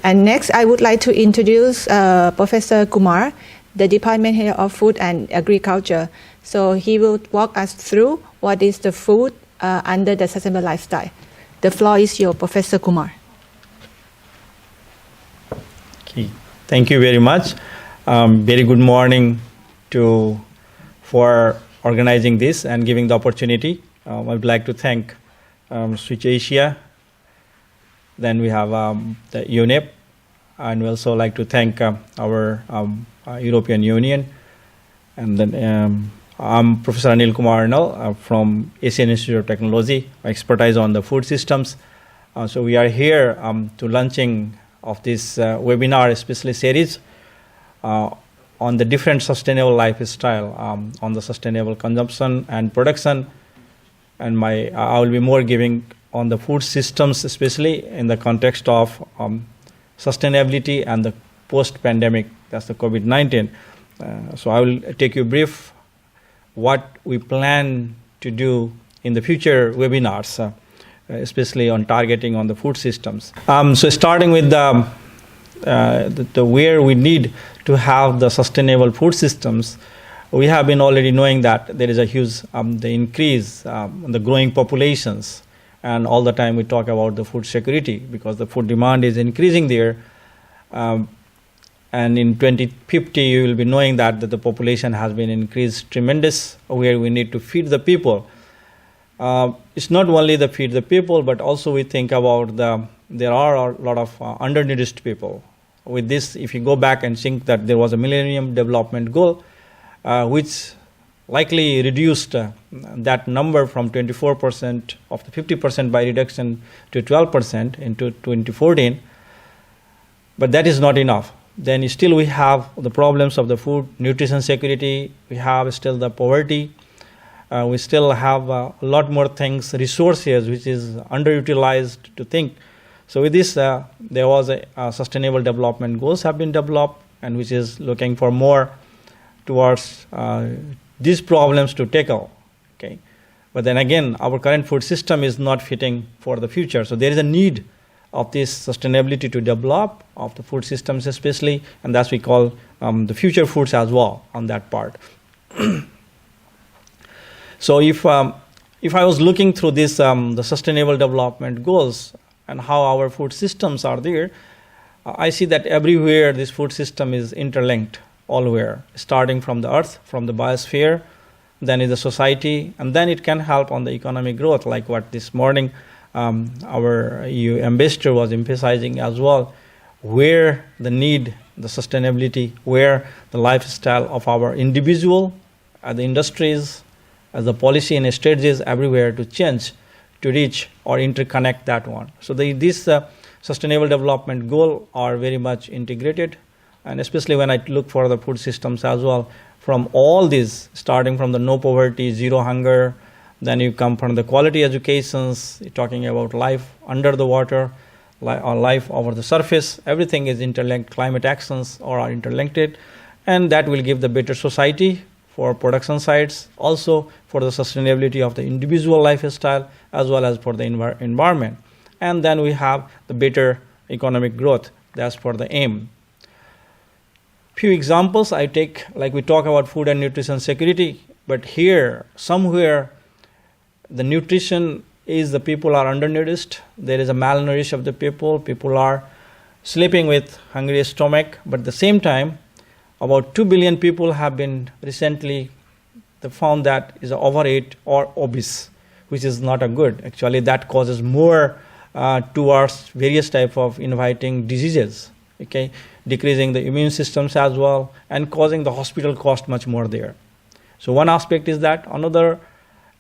And next, I would like to introduce Professor Kumar, the Department Head of Food and Agriculture. So he will walk us through what is the food under the sustainable lifestyle. The floor is yours, Professor Kumar. Okay. Thank you very much. Very good morning for organizing this and giving the opportunity. I would like to thank Switch Asia. Then we have the UNEP, and we also like to thank our European Union. And then I'm Professor Anil Kumar Arnal from Asian Institute of Technology, expertise on the food systems. So we are here to launching of this webinar, especially series on the different sustainable lifestyle, on the sustainable consumption and production. And I will be more giving on the food systems, especially in the context of sustainability and the post-pandemic, that's the COVID-19. So I will take you brief what we plan to do in the future webinars, especially on targeting on the food systems. So starting with the where we need to have the sustainable food systems, we have been already knowing that there is a huge the increase in the growing populations, and all the time we talk about the food security because the food demand is increasing there. And in 2050, you will be knowing that the population has been increased tremendous, where we need to feed the people. It's not only the feed the people, but also we think about there are a lot of undernourished people. With this, if you go back and think that there was a Millennium Development Goal, which likely reduced that number from 24% of the 50% by reduction to 12% into 2014. But that is not enough. Then still we have the problems of the food, nutrition security, we have still the poverty, we still have a lot more things, resources, which is underutilized to think. So with this, there was a sustainable development goals have been developed, and which is looking for more towards these problems to tackle. Okay, but then again, our current food system is not fitting for the future. So there is a need of this sustainability to develop of the food systems especially, and that's we call the future foods as well on that part. So if I was looking through this the sustainable development goals and how our food systems are there, I see that everywhere this food system is interlinked, allwhere, starting from the earth, from the biosphere, then is the society, and then it can help on the economic growth, like what this morning our EU ambassador was emphasizing as well, where the need, the sustainability, where the lifestyle of our individual, the industries, as the policy and strategies everywhere to change, to reach or interconnect that one. So these sustainable development goals are very much integrated, and especially when I look for the food systems as well, from all these, starting from the no poverty, zero hunger, then you come from the quality educations, you're talking about life under the water, or life over the surface, everything is interlinked, climate actions are interlinked, and that will give the better society for production sites, also for the sustainability of the individual lifestyle, as well as for the environment. And then we have the better economic growth, that's for the aim. Few examples I take, like we talk about food and nutrition security, but here, somewhere, the nutrition is the people are undernourished, there is a malnourished of the people are sleeping with hungry stomach, but at the same time, about 2 billion people have been recently found that is overweight or obese, which is not a good. Actually, that causes more towards various type of inviting diseases, okay, decreasing the immune systems as well, and causing the hospital cost much more there. So one aspect is that. Another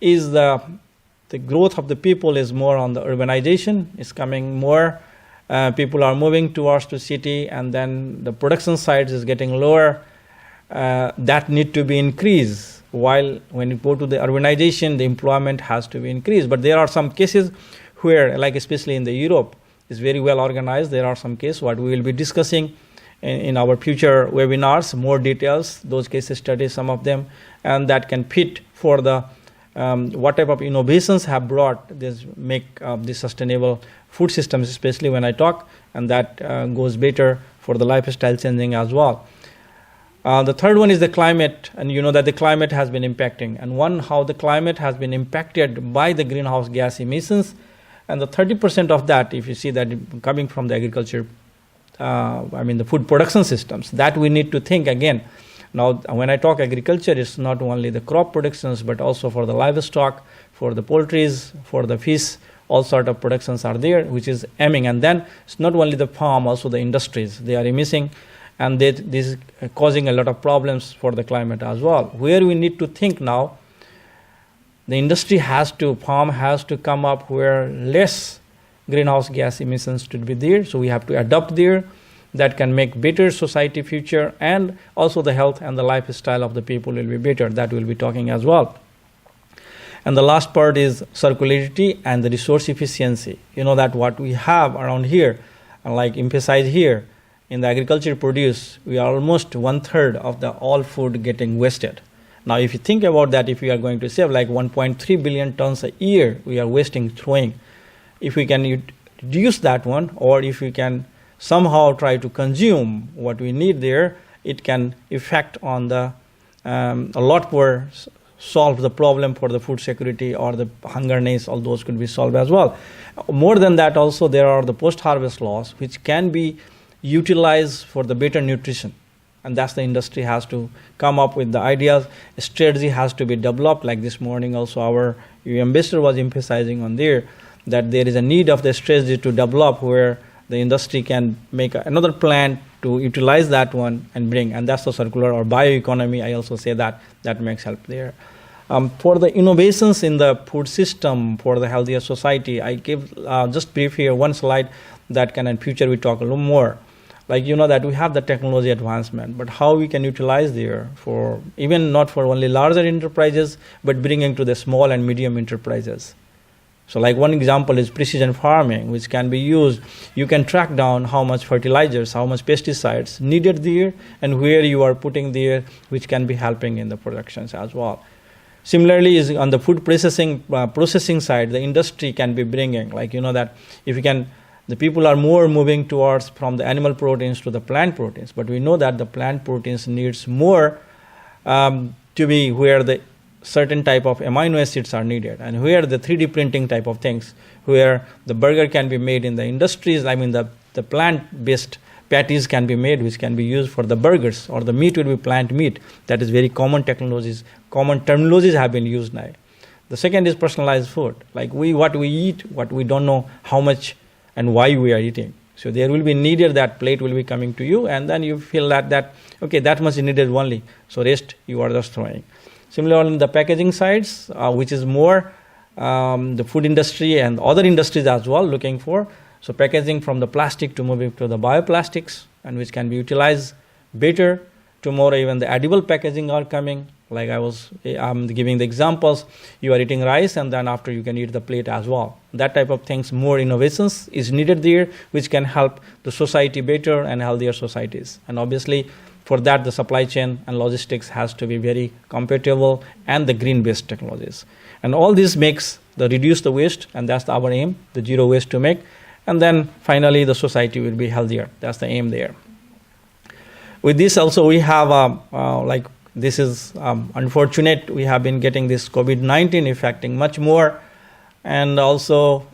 is the growth of the people is more on the urbanization, is coming more. People are moving towards the city, and then the production sides is getting lower. That need to be increased. While when you go to the urbanization, the employment has to be increased. But there are some cases where, like especially in the Europe, is very well organized. There are some cases what we will be discussing in our future webinars, more details, those case studies, some of them, and that can fit for the what type of innovations have brought this, make this sustainable food systems, especially when I talk, and that goes better for the lifestyle changing as well. The third one is the climate, and you know that the climate has been impacting, and how the climate has been impacted by the greenhouse gas emissions, and the 30% of that, if you see that coming from the agriculture, the food production systems, that we need to think again. Now, when I talk agriculture, it's not only the crop productions, but also for the livestock, for the poultries, for the fish, all sort of productions are there, which is aiming. And then it's not only the farm, also the industries, they are emitting, and this is causing a lot of problems for the climate as well. Where we need to think now, the industry farm has to come up where less greenhouse gas emissions should be there, so we have to adopt there. That can make better society future, and also the health and the lifestyle of the people will be better. That we'll be talking as well. And the last part is circularity and the resource efficiency. You know that what we have around here, and like emphasize here, in the agriculture produce, we are almost 1/3 of the all food getting wasted. Now, if you think about that, if we are going to save like 1.3 billion tons a year, we are wasting, throwing. If we can reduce that one, or if we can somehow try to consume what we need there, it can affect on the a lot more, solve the problem for the food security or the hungerness. All those could be solved as well. More than that, also there are the post-harvest loss, which can be utilized for the better nutrition, and that's the industry has to come up with the ideas. A strategy has to be developed. Like this morning, also our ambassador was emphasizing on there that there is a need of the strategy to develop where the industry can make another plan to utilize that one and bring, and that's the circular or bioeconomy. I also say that makes help there. For the innovations in the food system for the healthier society, I give just brief here one slide that can in future we talk a little more. Like you know that we have the technology advancement, but how we can utilize there for even not for only larger enterprises, but bringing to the small and medium enterprises. So like one example is precision farming, which can be used. You can track down how much fertilizers, how much pesticides needed there, and where you are putting there, which can be helping in the productions as well. Similarly, is on the food processing side, the industry can be bringing, like you know that if you can, the people are more moving towards from the animal proteins to the plant proteins, but we know that the plant proteins needs more to be where the certain type of amino acids are needed, and where the 3D printing type of things, where the burger can be made in the industries, the plant-based patties can be made, which can be used for the burgers, or the meat will be plant meat. That is very common technologies, common terminologies have been used now. The second is personalized food, like what we eat, what we don't know how much and why we are eating. So there will be needed, that plate will be coming to you, and then you feel that okay, that much is needed only, so rest you are just throwing. Similarly, on the packaging sides, which is more the food industry and other industries as well looking for. So packaging from the plastic to moving to the bioplastics, and which can be utilized better. Tomorrow even the edible packaging are coming. Like I'm giving the examples. You are eating rice, and then after you can eat the plate as well. That type of things, more innovations is needed there, which can help the society better and healthier societies. And obviously, for that, the supply chain and logistics has to be very compatible, and the green-based technologies. And all this makes reduce the waste, and that's our aim, the zero waste to make. And then finally, the society will be healthier. That's the aim there. With this also, we have this is unfortunate. We have been getting this COVID-19 affecting much more, and also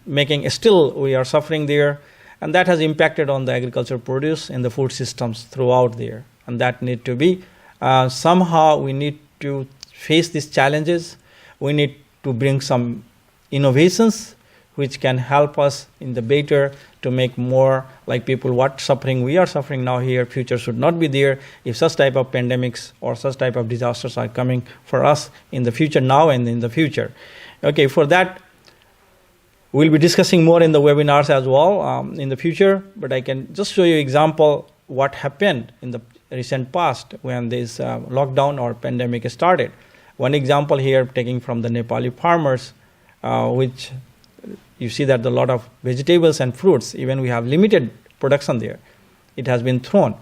making still we are suffering there. And that has impacted on the agricultural produce and the food systems throughout there. And that need to be, somehow we need to face these challenges. We need to bring some innovations which can help us in the better to make more like people what suffering we are suffering now here, future should not be there if such type of pandemics or such type of disasters are coming for us in the future now and in the future. Okay, for that, we'll be discussing more in the webinars as well in the future, but I can just show you example what happened in the recent past when this lockdown or pandemic started. One example here taking from the Nepali farmers, which you see that a lot of vegetables and fruits, even we have limited production there. It has been thrown.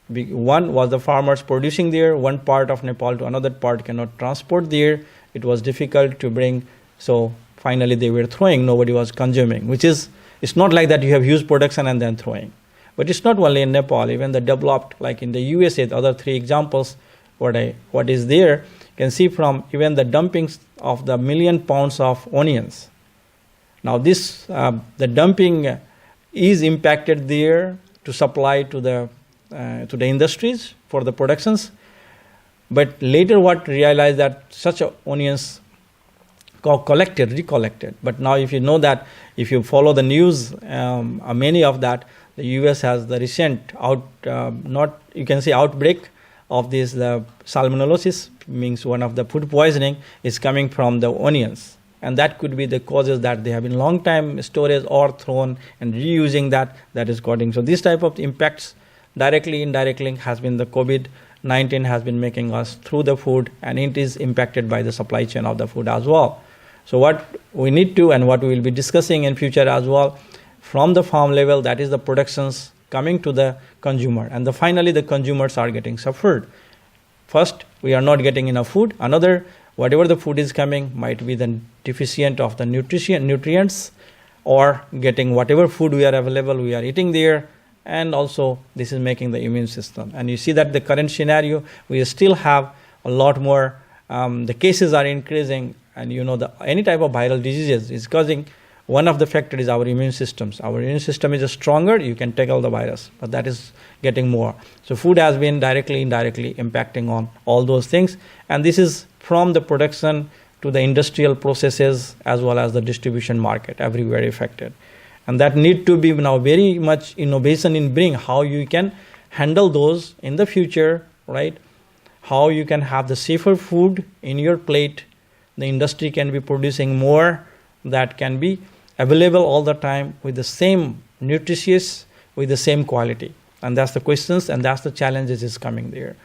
One was the farmers producing there, one part of Nepal to another part cannot transport there it was difficult to bring. So finally they were throwing, nobody was consuming, it's not like that you have huge production and then throwing. But it's not only in Nepal, even the developed, like in the USA, the other three examples, what is there, you can see from even the dumpings of the 1 million pounds of onions. Now this, the dumping is impacted there to supply to the industries for the productions. But later what realized that such onions recollected. But now if you know that, if you follow the news, many of that, the US has the recent outbreak of this, the salmonellosis, means one of the food poisoning is coming from the onions. And that could be the causes that they have been long time storage or thrown and reusing that is causing. So this type of impacts directly, indirectly has been the COVID-19 has been making us through the food, and it is impacted by the supply chain of the food as well. So what we need to, and what we will be discussing in future as well, from the farm level, that is the productions coming to the consumer. And finally the consumers are getting suffered. First, we are not getting enough food. Another, whatever the food is coming might be the deficient of the nutrients, or getting whatever food we are available, we are eating there. And also this is making the immune system. And you see that the current scenario, we still have a lot more, the cases are increasing, and any type of viral diseases is causing, one of the factors is our immune systems. Our immune system is stronger, you can tackle the virus, but that is getting more. So food has been directly, indirectly impacting on all those things. And this is from the production to the industrial processes as well as the distribution market, everywhere affected. And that need to be now very much innovation in bring how you can handle those in the future, right? How you can have the safer food in your plate. The industry can be producing more that can be available all the time with the same nutritious, with the same quality. And that's the questions, and that's the challenges is coming there.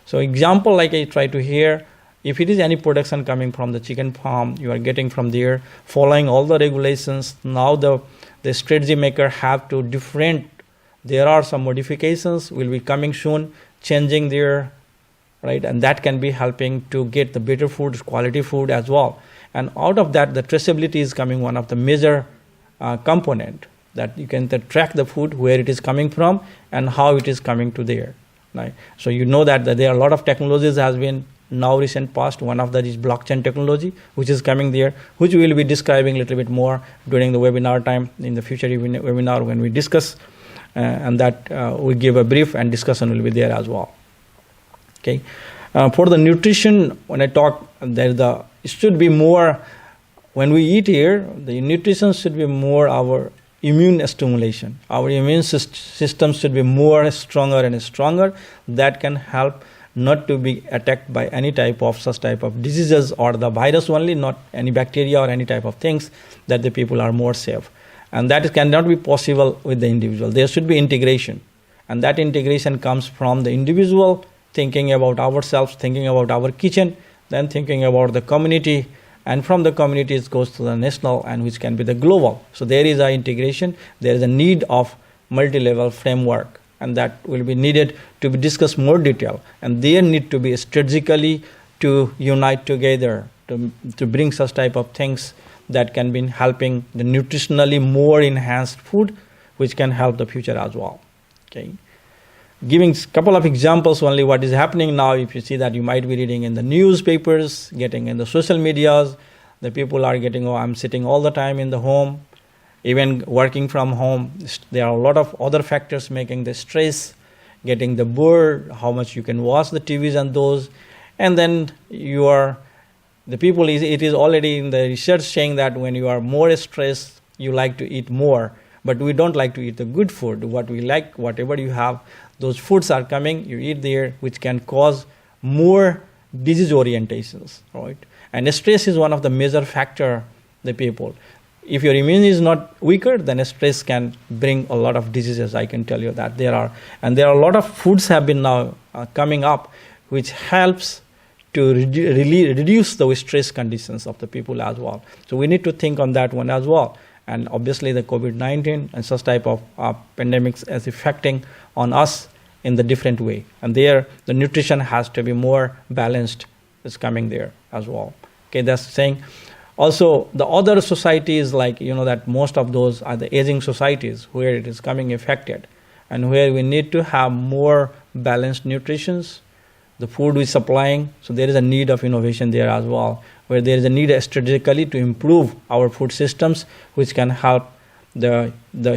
So example, like I try to hear, if it is any production coming from the chicken farm, you are getting from there, following all the regulations. Now the strategy maker have to different, there are some modifications will be coming soon, changing their, right? And that can be helping to get the better food, quality food as well. And out of that, the traceability is coming one of the major component, that you can track the food, where it is coming from and how it is coming to there. Right? So that there are a lot of technologies has been now recent past. One of that is blockchain technology, which is coming there, which we will be describing a little bit more during the webinar time in the future webinar when we discuss, and that we give a brief and discussion will be there as well. Okay. For the nutrition, when I talk, it should be more, when we eat here, the nutrition should be more our immune stimulation. Our immune system should be more stronger and stronger. That can help not to be attacked by any type of such type of diseases or the virus only, not any bacteria or any type of things, that the people are more safe. And that cannot be possible with the individual. There should be integration. And that integration comes from the individual thinking about ourselves, thinking about our kitchen, then thinking about the community, and from the community it goes to the national, and which can be the global. So there is an integration, there is a need of multi-level framework, and that will be needed to be discussed more detail. And there need to be strategically to unite together to bring such type of things that can be helping the nutritionally more enhanced food, which can help the future as well. Okay. Giving a couple of examples only what is happening now. If you see that, you might be reading in the newspapers, getting in the social medias, the people are getting, I'm sitting all the time in the home, even working from home. There are a lot of other factors making the stress, getting the bored, how much you can watch the TVs and those. And then it is already in the research saying that when you are more stressed, you like to eat more. But we don't like to eat the good food. What we like, whatever you have, those foods are coming, you eat there, which can cause more disease orientations, right? And stress is one of the major factor, the people. If your immune is not weaker, then stress can bring a lot of diseases, I can tell you that. There are a lot of foods have been now coming up, which helps to reduce the stress conditions of the people as well. So we need to think on that one as well. And obviously the COVID-19 and such type of pandemics is affecting on us in the different way. And there, the nutrition has to be more balanced, is coming there as well. Okay, that's saying. Also, the other societies, like, that most of those are the aging societies where it is coming affected, and where we need to have more balanced nutrition, the food we're supplying. So there is a need of innovation there as well, where there is a need strategically to improve our food systems, which can help the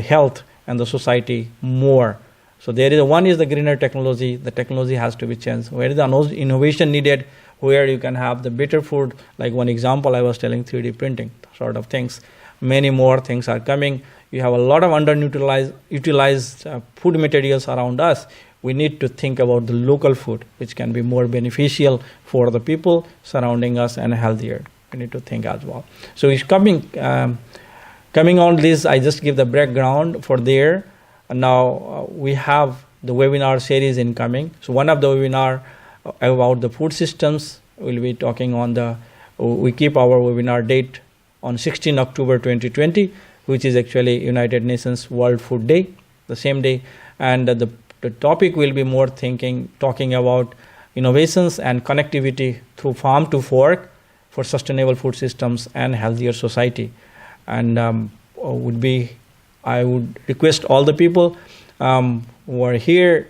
health and the society more. So there is one is the greener technology. The technology has to be changed. Where is the innovation needed, where you can have the better food. Like one example I was telling, 3D printing sort of things. Many more things are coming. You have a lot of utilized food materials around us. We need to think about the local food, which can be more beneficial for the people surrounding us and healthier. We need to think as well. So it's coming on this, I just give the background for there. And now we have the webinar series incoming. So one of the webinar about the food systems will be talking on we keep our webinar date on 16 October 2020, which is actually United Nations World Food Day, the same day. And the topic will be more talking about innovations and connectivity through farm to fork for sustainable food systems and healthier society. And I would request all the people who are here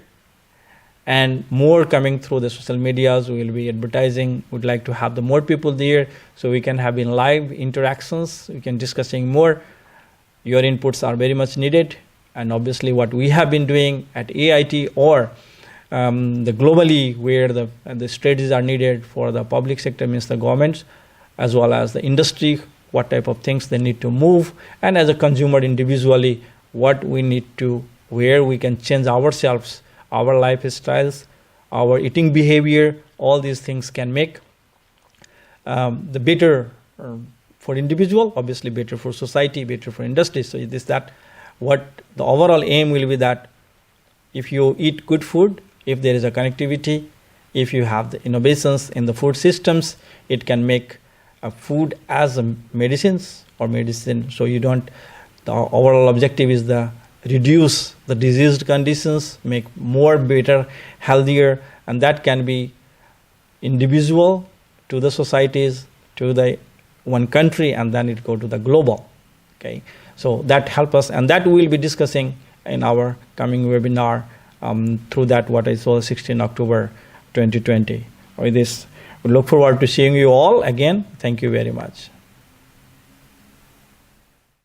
and more coming through the social medias. We will be advertising. Would like to have the more people there so we can have in live interactions. We can discussing more. Your inputs are very much needed. And obviously what we have been doing at AIT or the globally, where the strategies are needed for the public sector, means the governments, as well as the industry, what type of things they need to move, and as a consumer individually, what we need to, where we can change ourselves, our lifestyles, our eating behavior. All these things can make the better for individual, obviously better for society, better for industry. So what the overall aim will be, that if you eat good food, if there is a connectivity, if you have the innovations in the food systems, it can make food as a medicines or medicine. So the overall objective is reduce the diseased conditions, make more better, healthier, and that can be individual to the societies, to the one country, and then it go to the global. Okay, so that help us, and that we will be discussing in our coming webinar through that what I saw 16 October 2020. With this, we look forward to seeing you all again. Thank you very much.